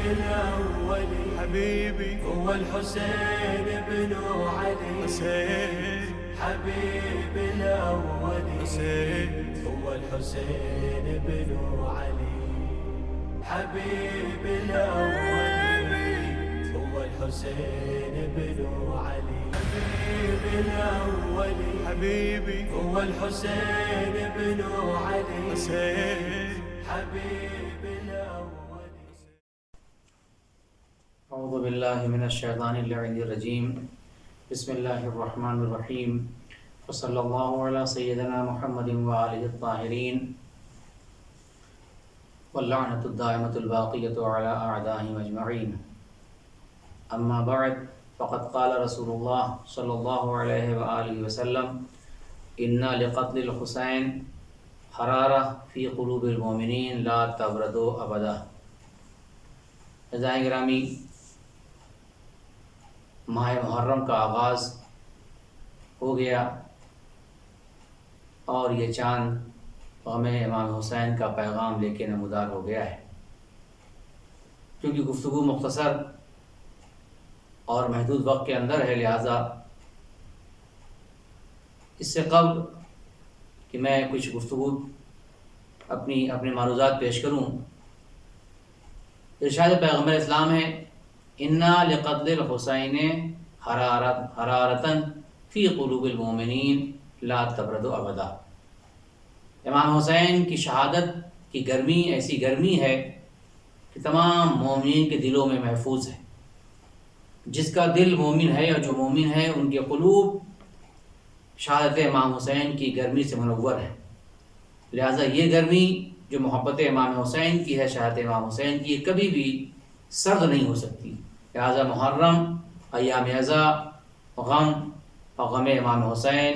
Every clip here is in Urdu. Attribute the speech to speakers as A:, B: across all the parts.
A: الأول
B: حبيبي
A: هو الحسين بن علي.
B: حسين
A: حبيب الأول
B: حسين
A: هو الحسين بن علي. حبيب الأول هو الحسين بن علي. حبيب الأول
B: حبيبي
A: هو الحسين بن علي.
B: حسين
A: حبيب الأول.
C: اعوذ باللہ من الشیطان اللعین الرجیم. بسم اللہ الرحمن الرحیم. وصلی اللہ علی سیدنا محمد وآلہ الطاہرین واللعنۃ الدائمۃ الباقیۃ علی اعدائہم اجمعین. اما بعد فقد قال رسول اللہ صلی اللہ علیہ وآلہ وسلم ان لقتل الحسین حرارہ فی قلوب المؤمنین لا تبردوا ابدا. عزیزان گرامی، ماہ محرم کا آغاز ہو گیا اور یہ چاند غم امام حسین کا پیغام لے کے نمودار ہو گیا ہے. کیونکہ گفتگو مختصر اور محدود وقت کے اندر ہے، لہذا اس سے قبل کہ میں کچھ گفتگو اپنے معروضات پیش کروں، ارشاد پیغمبر اسلام ہے انا لقتل الحسین حرارتن فی قلوب المؤمنین لا تبردوا ابدا. امام حسین کی شہادت کی گرمی ایسی گرمی ہے کہ تمام مومنین کے دلوں میں محفوظ ہے. جس کا دل مومن ہے اور جو مومن ہے ان کے قلوب شہادت امام حسین کی گرمی سے منور ہے. لہذا یہ گرمی جو محبت امام حسین کی ہے، شہادت امام حسین کی، کبھی بھی سرد نہیں ہو سکتی. لہذا محرم، ایام عزا، غم اور غم امام حسین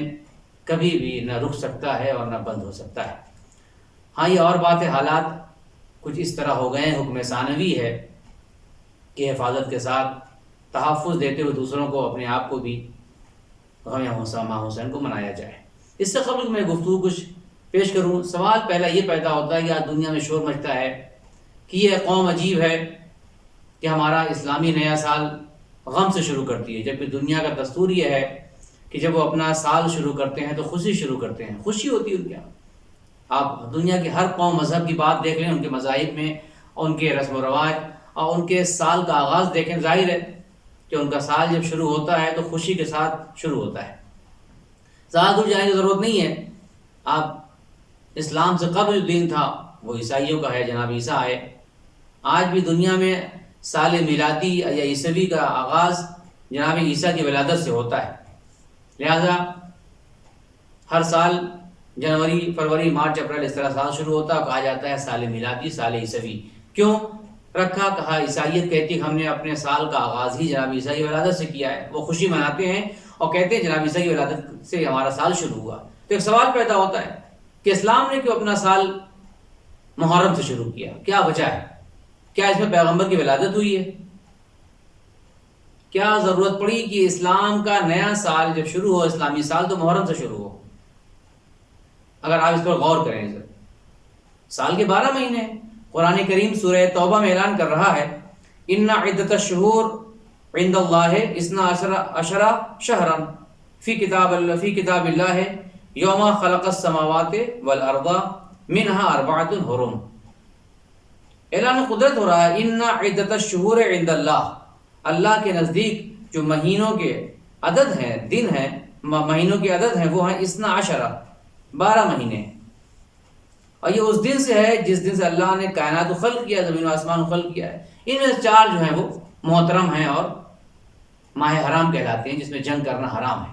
C: کبھی بھی نہ رک سکتا ہے اور نہ بند ہو سکتا ہے. ہاں، یہ اور بات ہے، حالات کچھ اس طرح ہو گئے ہیں، حکم ثانوی ہے کہ حفاظت کے ساتھ تحفظ دیتے ہوئے دوسروں کو، اپنے آپ کو بھی غم امام حسین کو منایا جائے. اس سے قبل میں گفتگو کچھ پیش کروں، سوال پہلا یہ پیدا ہوتا ہے کہ آج دنیا میں شور مچتا ہے کہ یہ قوم عجیب ہے کہ ہمارا اسلامی نیا سال غم سے شروع کرتی ہے، جبکہ دنیا کا دستور یہ ہے کہ جب وہ اپنا سال شروع کرتے ہیں تو خوشی شروع کرتے ہیں، خوشی ہوتی ہے ان کے یہاں. آپ دنیا کی ہر قوم مذہب کی بات دیکھ لیں، ان کے مذاہب میں اور ان کے رسم و رواج اور ان کے سال کا آغاز دیکھیں، ظاہر ہے کہ ان کا سال جب شروع ہوتا ہے تو خوشی کے ساتھ شروع ہوتا ہے. زیادہ دور جانے کی ضرورت نہیں ہے. آپ اسلام سے قبل جو دین تھا وہ عیسائیوں کا ہے، جناب عیسیٰ آئے. آج بھی دنیا میں سال میلادی یا عیسوی کا آغاز جناب عیسیٰ کی ولادت سے ہوتا ہے. لہذا ہر سال جنوری، فروری، مارچ، اپریل اس طرح سال شروع ہوتا ہے، کہا جاتا ہے سال میلادی، سال عیسوی. کیوں رکھا؟ کہا عیسائیت کہتی ہے ہم نے اپنے سال کا آغاز ہی جناب عیسیٰ کی ولادت سے کیا ہے. وہ خوشی مناتے ہیں اور کہتے ہیں جناب عیسیٰ کی ولادت سے ہمارا سال شروع ہوا. تو ایک سوال پیدا ہوتا ہے کہ اسلام نے کیوں اپنا سال محرم سے شروع کیا؟ کیا وجہ ہے؟ کیا اس میں پیغمبر کی ولادت ہوئی ہے؟ کیا ضرورت پڑی کہ اسلام کا نیا سال جب شروع ہو، اسلامی سال، تو محرم سے شروع ہو؟ اگر آپ اس پر غور کریں، سال کے 12 مہینے ہیں. قرآن کریم سورہ توبہ میں اعلان کر رہا ہے ان عدت الشہور عند اللہ 12 شہرا فی کتاب اللہ یوم خلق السماوات والارض منها 4 حرم. اعلان قدرت ہو رہا ہے ان عدت الشہور عند اللہ، اللہ کے نزدیک جو مہینوں کے عدد ہیں، دن ہیں، مہینوں کے عدد ہیں، وہ ہیں 12 مہینے. اور یہ اس دن سے ہے جس دن سے اللہ نے کائنات کو خلق کیا، زمین و آسمان کو خلق کیا ہے. ان میں 4 جو ہیں وہ محترم ہیں اور ماہ حرام کہلاتے ہیں، جس میں جنگ کرنا حرام ہے.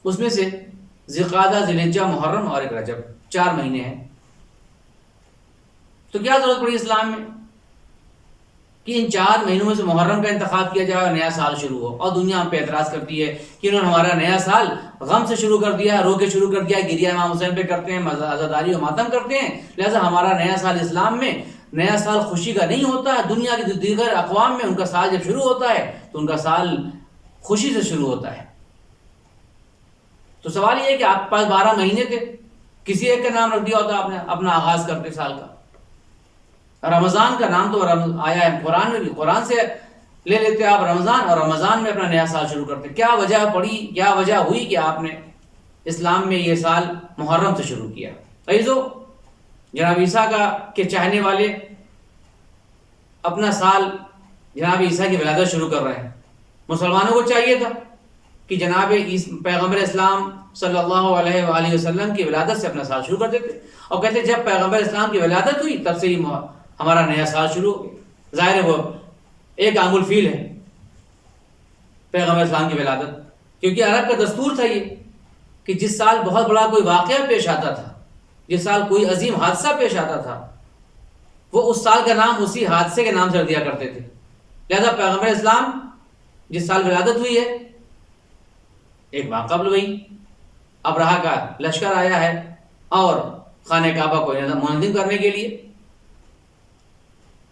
C: اس میں سے ذوالقعدہ، ذوالحجہ، محرم اور ایک رجب، 4 مہینے ہیں. تو کیا ضرورت پڑی اسلام میں کہ ان 4 مہینوں میں سے محرم کا انتخاب کیا جائے اور نیا سال شروع ہو؟ اور دنیا ہم پہ اعتراض کرتی ہے کہ انہوں نے ہمارا نیا سال غم سے شروع کر دیا، رو کے شروع کر دیا، گریہ امام حسین پہ کرتے ہیں، عزاداری و ماتم کرتے ہیں. لہذا ہمارا نیا سال اسلام میں نیا سال خوشی کا نہیں ہوتا ہے. دنیا کے دیگر اقوام میں ان کا سال جب شروع ہوتا ہے تو ان کا سال خوشی سے شروع ہوتا ہے. تو سوال یہ ہے کہ آپ کے پاس 12 مہینے تھے، کسی ایک کا نام رکھ دیا ہوتا آپ نے اپنا آغاز کرتے سال کا. رمضان کا نام تو آیا ہے قرآن میں بھی، قرآن سے لے لیتے آپ رمضان، اور رمضان میں اپنا نیا سال شروع کرتے. کیا وجہ پڑی، کیا وجہ ہوئی کہ آپ نے اسلام میں یہ سال محرم سے شروع کیا؟ عزیزو، جناب عیسیٰ کے چاہنے والے اپنا سال جناب عیسیٰ کی ولادت شروع کر رہے ہیں. مسلمانوں کو چاہیے تھا کہ جناب پیغمبر اسلام صلی اللہ علیہ وآلہ وسلم کی ولادت سے اپنا سال شروع کر دیتے، اور کہتے جب پیغمبر اسلام کی ولادت ہوئی تب سے ہی ہمارا نیا سال شروع ہو گیا. ظاہر ہے وہ ایک عام الفیل ہے پیغمبر اسلام کی ولادت، کیونکہ عرب کا دستور تھا یہ کہ جس سال بہت بڑا کوئی واقعہ پیش آتا تھا، جس سال کوئی عظیم حادثہ پیش آتا تھا، وہ اس سال کا نام اسی حادثے کے نام سے دیا کرتے تھے. لہذا پیغمبر اسلام جس سال ولادت ہوئی ہے، ایک ماہ قبل وہی ابرہہ کا لشکر آیا ہے اور خانہ کعبہ کو منہدم کرنے کے لیے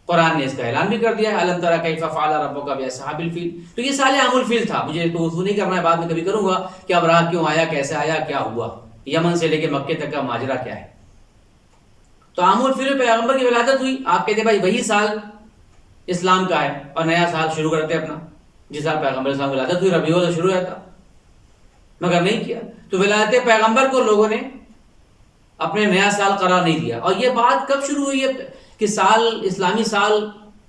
C: قرآن نے اس کا اعلان بھی کر دیا ہے، الم تری کیف فعل ربک باصحاب الفیل. تو یہ سال عام الفیل تھا. مجھے تو وضو نہیں کرنا ہے، بعد میں کبھی کروں گا کہ ابرہہ کیوں آیا، کیسے آیا، کیا ہوا، یمن سے لے کے مکے تک کا ماجرا کیا ہے. تو عام الفیل پیغمبر کی ولادت ہوئی، آپ کہتے بھائی وہی سال اسلام کا ہے اور نیا سال شروع کرتے اپنا. جس سال پیغمبر اسلام کی ولادت ہوئی ربیع الاول سے شروع ہوتا، مگر نہیں کیا. تو ولادت پیغمبر کو لوگوں نے اپنے نیا سال قرار نہیں دیا. اور یہ بات کب شروع ہوئی ہے کہ سال اسلامی سال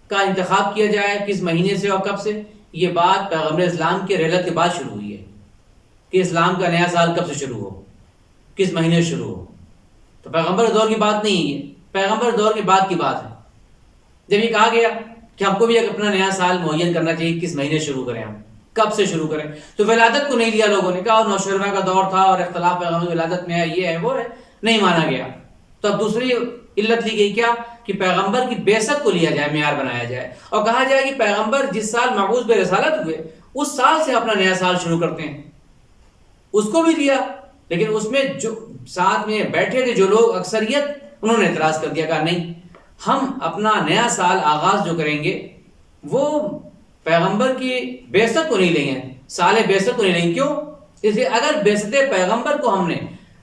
C: کا انتخاب کیا جائے کس مہینے سے اور کب سے؟ یہ بات پیغمبر اسلام کے رحلت کے بعد شروع ہوئی ہے کہ اسلام کا نیا سال کب سے شروع ہو، کس مہینے سے شروع ہو. تو پیغمبر دور کی بات نہیں ہے، پیغمبر دور کے بعد کی بات ہے. جب یہ کہا گیا کہ ہم کو بھی اپنا نیا سال معین کرنا چاہیے، کس مہینے شروع کریں، ہم کب سے شروع کریں، تو ولادت کو نہیں لیا لوگوں نے. کہا اور نوشہرہ کا دور تھا اور اختلاف پیغمبر ولادت میں ہے، یہ ہے وہ ہے، نہیں مانا گیا. تو اب دوسری علت لی گئی کیا کہ پیغمبر کی بعثت کو لیا جائے، معیار بنایا جائے اور کہا جائے کہ پیغمبر جس سال مبعوث برسالت ہوئے اس سال سے اپنا نیا سال شروع کرتے ہیں. اس کو بھی دیا، لیکن اس میں جو ساتھ میں بیٹھے تھے جو لوگ اکثریت، انہوں نے اعتراض کر دیا، کہا نہیں، ہم اپنا نیا سال آغاز جو کریں گے وہ پیغمبر کی بعثت کو نہیں لیں گے، سال بعثت کو نہیں لیں گے. کیوں؟ اس لیے اگر بعثت پیغمبر کو ہم نے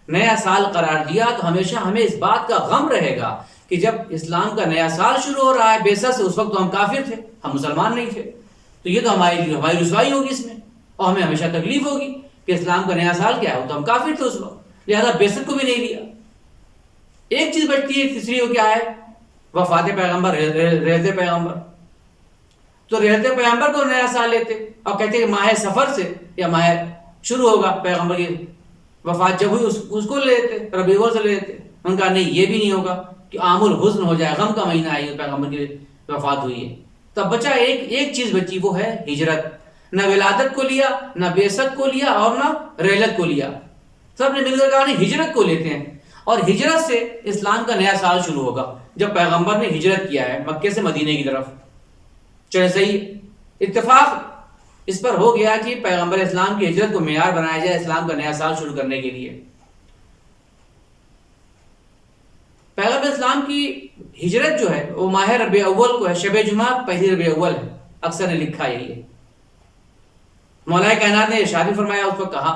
C: نیا سال قرار دیا تو ہمیشہ ہمیں اس بات کا غم رہے گا کہ جب اسلام کا نیا سال شروع ہو رہا ہے بعثت سے، اس وقت تو ہم کافر تھے، ہم مسلمان نہیں تھے. تو یہ تو ہماری رسوائی ہوگی اس میں، اور ہمیں ہمیشہ تکلیف ہوگی کہ اسلام کا نیا سال کیا ہے، تو ہم کافر تھے اس وقت، لہذا بعثت کو بھی نہیں لیا. ایک چیز بچتی ہے، تیسری وہ کیا ہے؟ وفات پیغمبر، رحلت پیغمبر. تو رحلت پیغمبر کو نیا سال لیتے اور کہتے کہ ماہ سفر سے یا ماہ شروع ہوگا پیغمبر کی وفات جب ہوئی اس کو لے لیتے، ربیع الاول سے لے لیتے. ان کا نہیں، یہ بھی نہیں ہوگا کہ عام الحزن ہو جائے، غم کا مہینہ ہے، پیغمبر کی وفات ہوئی ہے. تب بچا ایک چیز بچی، وہ ہے ہجرت. نہ ولادت کو لیا، نہ بعثت کو لیا اور نہ رحلت کو لیا. سب نے مل کر کہا نہیں، ہجرت کو لیتے ہیں، اور ہجرت سے اسلام کا نیا سال شروع ہوگا جب پیغمبر نے ہجرت کیا ہے مکے سے مدینے کی طرف. چلے صحیح، اتفاق اس پر ہو گیا کہ پیغمبر اسلام کی ہجرت کو معیار بنایا جائے اسلام کا نیا سال شروع کرنے کے لیے. پیغمبر اسلام کی ہجرت جو ہے وہ ماہ ربیع اول کو ہے، شب جمعہ پہلی ربیع اول ہے، اکثر نے لکھا یہی ہے. مولا کائنات نے ارشاد فرمایا، اس وقت کہا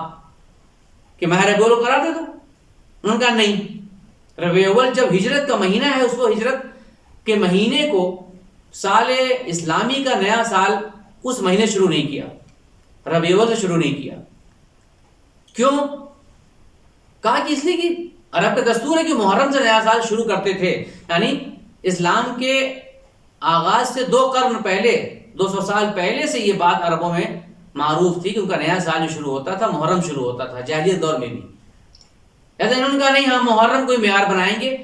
C: کہ ماہ ربیع اول قرار دے دو. انہوں نے کہا نہیں، ربیع اول جب ہجرت کا مہینہ ہے، اس کو ہجرت کے مہینے کو سال اسلامی کا نیا سال اس مہینے شروع نہیں کیا، ربیع اول سے شروع نہیں کیا. کیوں؟ کہا کہ اس لیے کہ عرب کا دستور ہے کہ محرم سے نیا سال شروع کرتے تھے. یعنی اسلام کے آغاز سے 2 قرن پہلے، 200 سال پہلے سے یہ بات عربوں میں معروف تھی کہ ان کا نیا سال جو شروع ہوتا تھا محرم شروع ہوتا تھا، جاہلیت دور میں بھی. ایسا انہوں نے کہا نہیں، ہم محرم کو معیار بنائیں گے،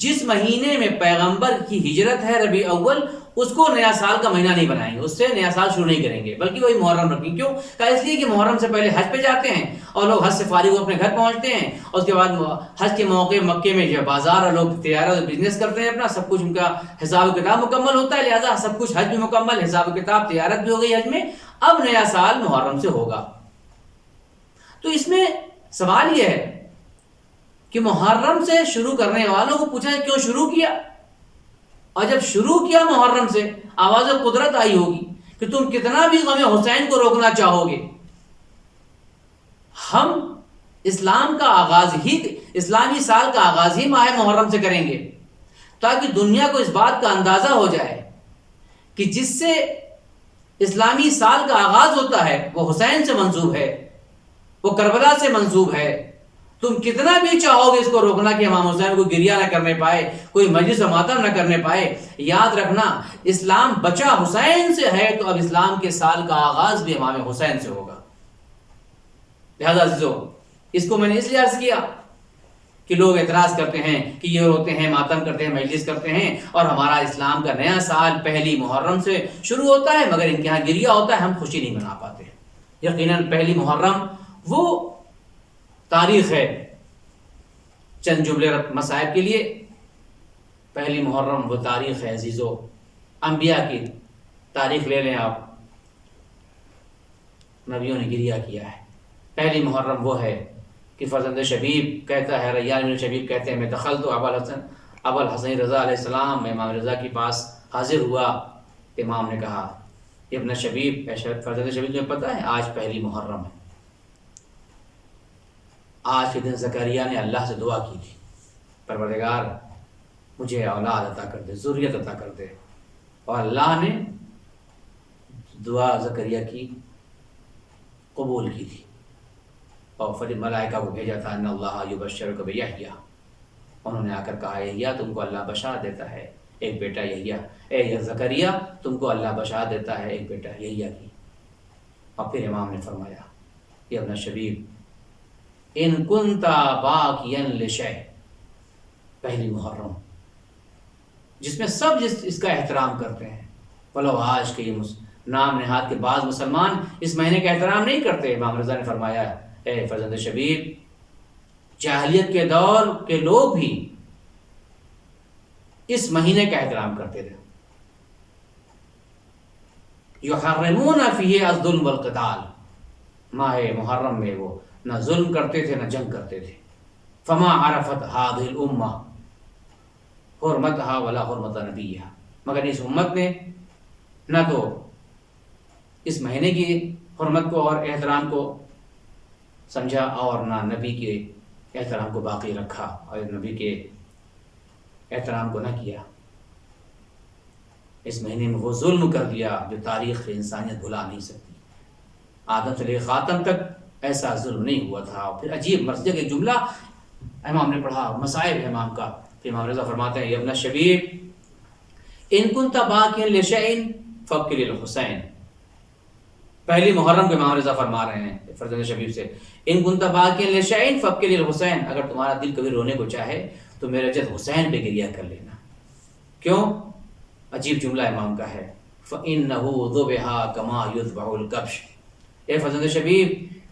C: جس مہینے میں پیغمبر کی ہجرت ہے ربیع اول، اس کو نیا سال کا مہینہ نہیں بنائیں گے، اس سے نیا سال شروع نہیں کریں گے، بلکہ وہی محرم رکھیں گے. کیوں؟ کہا اس لیے کہ محرم سے پہلے حج پہ جاتے ہیں اور لوگ حج سے فارغ ہو اپنے گھر پہنچتے ہیں، اور اس کے بعد حج کے موقع مکے میں جو بازار اور لوگ تجارت اور بزنس کرتے ہیں، اپنا سب کچھ ان کا حساب و کتاب مکمل ہوتا ہے، لہٰذا سب کچھ حج بھی مکمل، حساب و کتاب تجارت بھی ہو گئی حج میں، اب نیا سال محرم سے ہوگا. تو اس میں سوال یہ ہے کہ محرم سے شروع کرنے والوں کو پوچھا کیوں شروع کیا؟ اور جب شروع کیا محرم سے، آواز قدرت آئی ہوگی کہ تم کتنا بھی غم حسین کو روکنا چاہو گے، ہم اسلام کا آغاز ہی، اسلامی سال کا آغاز ہی ماہ محرم سے کریں گے. تاکہ دنیا کو اس بات کا اندازہ ہو جائے کہ جس سے اسلامی سال کا آغاز ہوتا ہے وہ حسین سے منسوب ہے، وہ کربلا سے منسوب ہے۔ تم کتنا بھی چاہو گے اس کو روکنا کہ امام حسین کو گریہ نہ کرنے پائے، کوئی مجلس و ماتم نہ کرنے پائے، یاد رکھنا اسلام بچا حسین سے ہے، تو اب اسلام کے سال کا آغاز بھی امام حسین سے ہوگا۔ لہذا عزیزو، اس کو میں نے اس لیے عرض کیا کہ لوگ اعتراض کرتے ہیں کہ یہ روتے ہیں، ماتم کرتے ہیں، مجلس کرتے ہیں، اور ہمارا اسلام کا نیا سال پہلی محرم سے شروع ہوتا ہے، مگر ان کے ہاں گریہ ہوتا ہے، ہم خوشی نہیں منا پاتے۔ یقیناً پہلی محرم وہ تاریخ ہے، چند جملے مصائب کے لیے، پہلی محرم وہ تاریخ ہے عزیزو، انبیاء کی تاریخ لے لیں آپ، نبیوں نے گریہ کیا ہے۔ پہلی محرم وہ ہے کہ فرزند شبیب کہتا ہے، ریان بن شبیب کہتے ہیں، میں دخلت ابو الحسن رضا علیہ السلام، میں امام رضا کے پاس حاضر ہوا، امام نے کہا ابن شبیب، فرزند شبیب تمہیں پتہ ہے آج پہلی محرم ہے، آج کے دن زکریہ نے اللہ سے دعا کی تھی، پروردگار مجھے اولاد عطا کر دے، ذریت عطا کر دے، اور اللہ نے دعا زکریہ کی قبول کی تھی، اور پھر ملائکہ کو بھیجا تھا، ان اللہ یبشرک بیحییٰ، انہوں نے آ کر کہا یحییٰ تم کو اللہ بشارت دیتا ہے ایک بیٹا یحییٰ، اے زکریہ تم کو اللہ بشارت دیتا ہے ایک بیٹا یحییٰ کی۔ اور پھر امام نے فرمایا کہ ابن شبیب ان کنت باقیا لشیء، پہلی محرم جس میں سب اس کا احترام کرتے ہیں، ولو آج کے یہ نام نہاد کے بعض مسلمان اس مہینے کا احترام نہیں کرتے، امام رضا نے فرمایا اے فرزند شبیب جاہلیت کے دور کے لوگ بھی اس مہینے کا احترام کرتے تھے، یحرمون فیہ الظلم والقتال، ماہ محرم میں وہ نہ ظلم کرتے تھے نہ جنگ کرتے تھے، فما عرفت هذه الامہ حرمتها ولا حرمت نبیہا، مگر اس امت نے نہ تو اس مہینے کی حرمت کو اور احترام کو سمجھا اور نہ نبی کے احترام کو باقی رکھا، اور نبی کے احترام کو نہ کیا۔ اس مہینے میں وہ ظلم کر دیا جو تاریخ انسانیت بھلا نہیں سکتی، آدم سے لے خاتم تک ایسا ظلم نہیں ہوا تھا۔ اور پھر عجیب مرثیہ کے جملہ امام نے پڑھا، مصائب ہے امام کا، پھر امام رضا فرماتے ہیں ابن شبیب ان کنت باقیا لشیء فابکی للحسین، پہلی محرم کے امام رضا فرما رہے ہیں فرزند شبیب سے، ان کنت باقیا لشیء فابکی للحسین، اگر تمہارا دل کبھی رونے کو چاہے تو میرے جد حسین پہ گریہ کر لینا۔ کیوں؟ عجیب جملہ امام کا ہے، فإنہ ذبح کما یذبح الکبش، اے فرزند شبیب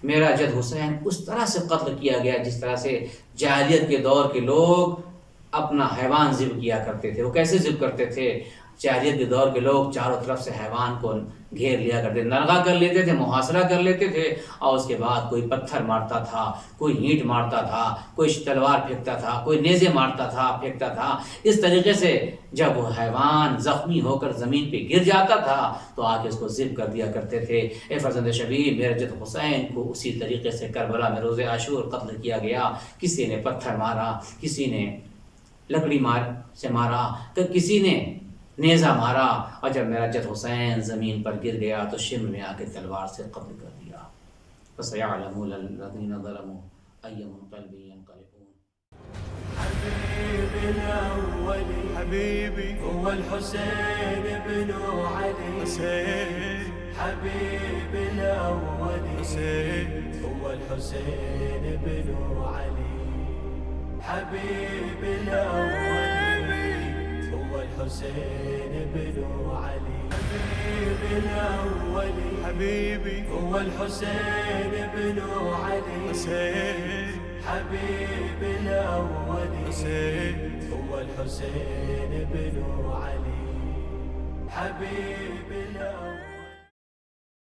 C: میرا جد حسین اس طرح سے قتل کیا گیا جس طرح سے جاہلیت کے دور کے لوگ اپنا حیوان ذبح کیا کرتے تھے۔ وہ کیسے ذبح کرتے تھے؟ جاہلیت کے دور کے لوگ چاروں طرف سے حیوان کو گھیر لیا کرتے، نرغہ کر لیتے تھے، محاصرہ کر لیتے تھے، اور اس کے بعد کوئی پتھر مارتا تھا، کوئی اینٹ مارتا تھا، کوئی تلوار پھینکتا تھا، کوئی نیزے مارتا تھا، پھینکتا تھا۔ اس طریقے سے جب وہ حیوان زخمی ہو کر زمین پہ گر جاتا تھا تو آ کے اس کو ذبح کر دیا کرتے تھے۔ اے فرزند شبیب میرے جد حسین کو اسی طریقے سے کربلا میں روز عاشور قتل کیا گیا، کسی نے پتھر مارا، کسی نے لکڑی سے مارا، تو کسی نے نیزہ مارا، اور جب میرا جد حسین زمین پر گر گیا تو شم میں آ کے تلوار سے قتل کر دیا۔ فَسَيَعْلَمُ الَّذِينَ ظَلَمُوا أَيَّ مُنقَلِبٍ يَنقَلِبُونَ۔
A: حبيبي الأولي
B: حبيبي
A: هو الحسين بن علي،
B: حسين
A: حبيبي الأولي
B: حسين
A: هو الحسين بن علي، حبيبي الأولي هو الحسين بن علي، حبيبي الأولي
B: حبيبي
A: هو الحسين بن علي،
B: حسين
A: حبيبي الأولي
B: حسين
A: هو الحسين بن علي، حبيبي الأولي